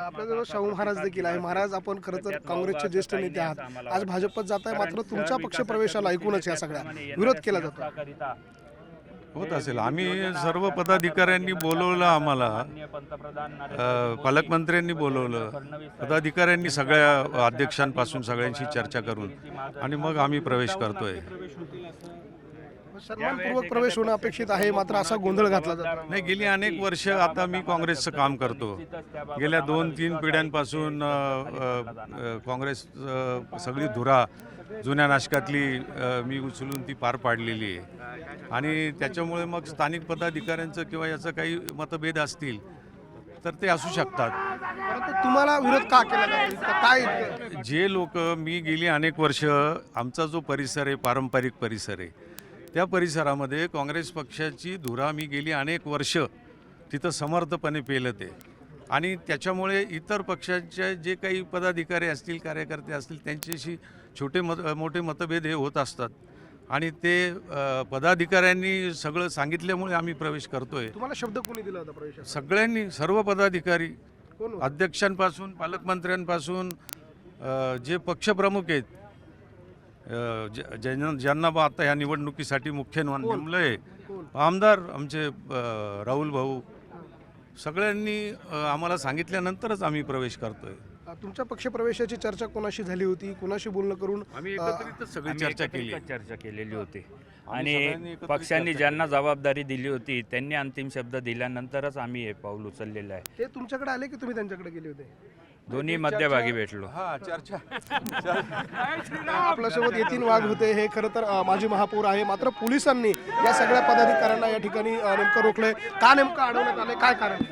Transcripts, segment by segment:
आपल्याजवळ शाहू महाराज देखील आहे. महाराज, आपण खरं तर काँग्रेसचे ज्येष्ठ नेते आहात, आज भाजपत जाताय, मात्र तुमच्या पक्ष प्रवेशाला ऐकूनच या सगळ्या विरोध केला जातो. होत असेल. आम्ही सर्व पदाधिकाऱ्यांनी बोलवलं, आम्हाला पालकमंत्र्यांनी बोलवलं, पदाधिकाऱ्यांनी सगळ्या अध्यक्षांपासून सगळ्यांशी चर्चा करून आणि मग आम्ही प्रवेश करतोय. सन्मानपूर्वक प्रवेश होणं अपेक्षित आहे, मात्र असा गोंधळ घातला जातो. नाही, गेली अनेक वर्ष आता मी काँग्रेसचं काम करतो. गेल्या 2-3 पिढ्यांपासून काँग्रेस सगळी धुरा जुन्या नाशकातली मी उचलून ती पार पाडलेली आहे आणि त्याच्यामुळे मग स्थानिक पदाधिकाऱ्यांचं किंवा याचं काही मतभेद असतील तर ते असू शकतात. परंतु तुम्हाला विरोध का केला जातो? काय जे लोक, मी गेली अनेक वर्ष, आमचा जो परिसर आहे पारंपरिक परिसर आहे, त्या परिसरामध्ये काँग्रेस पक्षाची धुरा मी गेली अनेक वर्ष तिथं समर्थपणे पेलत आहे आणि त्याच्यामुळे इतर पक्षाचे जे काही पदाधिकारी असतील, कार्यकर्ते असतील, त्यांच्याशी मोठे मतभेद हे होत असतात आणि ते पदाधिकाऱ्यांनी सगळं सांगितल्यामुळे आम्ही प्रवेश करतोय. तुम्हाला शब्द कोणी दिला होता प्रवेशाचा? सगळ्यांनी, सर्व पदाधिकारी, कोण? अध्यक्षांपासून पालकमंत्र्यांपासून जे पक्षप्रमुख आहेत, ज्यांना बा आता ह्या निवडणुकीसाठी मुख्य नेमलं आहे, आमदार आमचे राहुल भाऊ, सगळ्यांनी आम्हाला सांगितल्यानंतरच आम्ही प्रवेश करतोय. तुमच्या पक्ष प्रवेशाची चर्चा कोणाशी झाली होती? कोणाशी बोलणं करून? आम्ही एकत्रितच सगळी चर्चा केलेली होती आणि पक्षांनी ज्यांना जबाबदारी दिली होती त्यांनी अंतिम शब्द दिल्यानंतरच आम्ही हे पाऊल उचललेलं आहे. ते तुमच्याकडे आले की तुम्ही त्यांच्याकडे गेले होते? दोन्ही मध्यभागी भेटलो. चर्चा आपल्यासोबत यतीन वाघ होते, हे खरं तर माजी महापौर आहे, मात्र पोलिसांनी या सगळ्या पदाधिकाऱ्यांना या ठिकाणी नेमकं रोखलंय. का नेमकं अडवण्यात आलंय? काय कारण?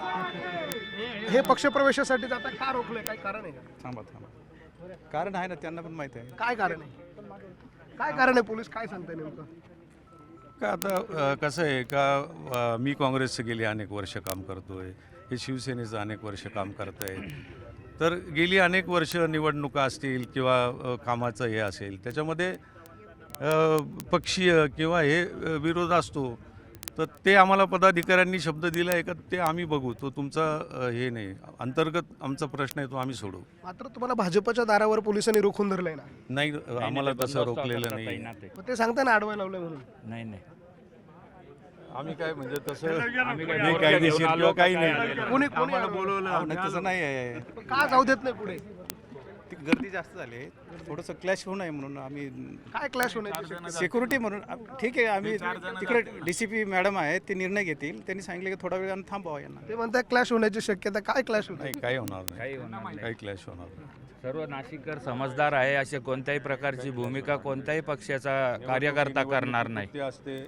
हे पक्ष प्रवेशासाठी जाता का रोखलंय? काय कारण आहे? थांबा. कारण आहे ना, त्यांना पण माहिती आहे. काय कारण आहे? काय कारण आहे? पोलीस काय सांगताय नेमकं? का आता कसं आहे का, मी काँग्रेसचं गेली अनेक वर्ष काम करतोय, हे शिवसेनेचं अनेक वर्ष काम करत आहे. तर गेली अनेक वर्ष निवडणुका असतील किंवा कामाचं हे असेल, त्याच्यामध्ये पक्षीय किंवा हे विरोध असतो, तर ते आम्हाला पदाधिकाऱ्यांनी शब्द दिला आहे का ते आम्ही बघू. तो तुमचा हे नाही, अंतर्गत आमचा प्रश्न आहे, तो आम्ही सोडू. मात्र तुम्हाला भाजपच्या दारावर पोलिसांनी रोखून धरलंय ना? नाही, आम्हाला तसं रोखलेलं नाही. मग ते सांगताय ना अडवायला लावलंय म्हणून. नाही आम्ही काय म्हणजे तसं नाही कायदेशीर किंवा काही नाही. कोणी आम्हाला बोलवलं नाही, तसं नाही आहे. का जाऊ देत नाही पुढे? ती गर्दी जास्त झाली, थोडंसं क्लॅश होऊ नये म्हणून आम्ही काय क्लॅश होण्याची शक्यता? सिक्युरिटी म्हणून ठीक आहे. आम्ही तिकडे DCP मॅडम आहेत, ते निर्णय घेतील. त्यांनी सांगितलं की थोडा वेळ थांबावा यांना. ते म्हणताय क्लॅश होण्याची शक्यता. काय क्लॅश होत? नाही, काही होणार नाही, काही क्लॅश होणार नाही. सर्व नाशिककर समजदार आहे, असे कोणत्याही प्रकारची भूमिका कोणत्याही पक्षाचा कार्यकर्ता करणार नाही. ते असते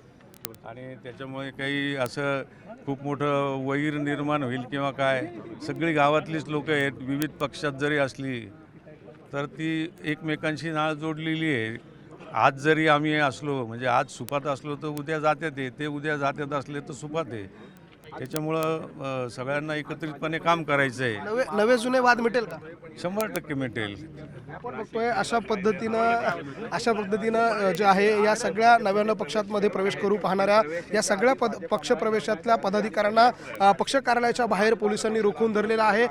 आणि त्याच्यामुळे काही असं खूप मोठं वैर निर्माण होईल किंवा काय, सगळी गावातलीच लोक आहेत, विविध पक्षात जरी असली तर ती एकमेकांशी नाळ जोडलेली आहे. आज जरी आम्ही असलो, म्हणजे आज सुपात असलो तर उद्या जात्यात ते उद्या जात्यात असले तर सुपात आहे. त्याच्यामुळं सगळ्यांना एकत्रितपणे काम करायचं आहे. नवे जुने वाद मिटेल का? 100% मिटेल. आपण बघतोय अशा पद्धतीनं जे आहे या सगळ्या नव्यानं पक्षांमध्ये प्रवेश करू पाहणाऱ्या या सगळ्या पक्ष प्रवेशातल्या पदाधिकाऱ्यांना पक्ष कार्यालयाच्या बाहेर पोलिसांनी रोखून धरलेलं आहे.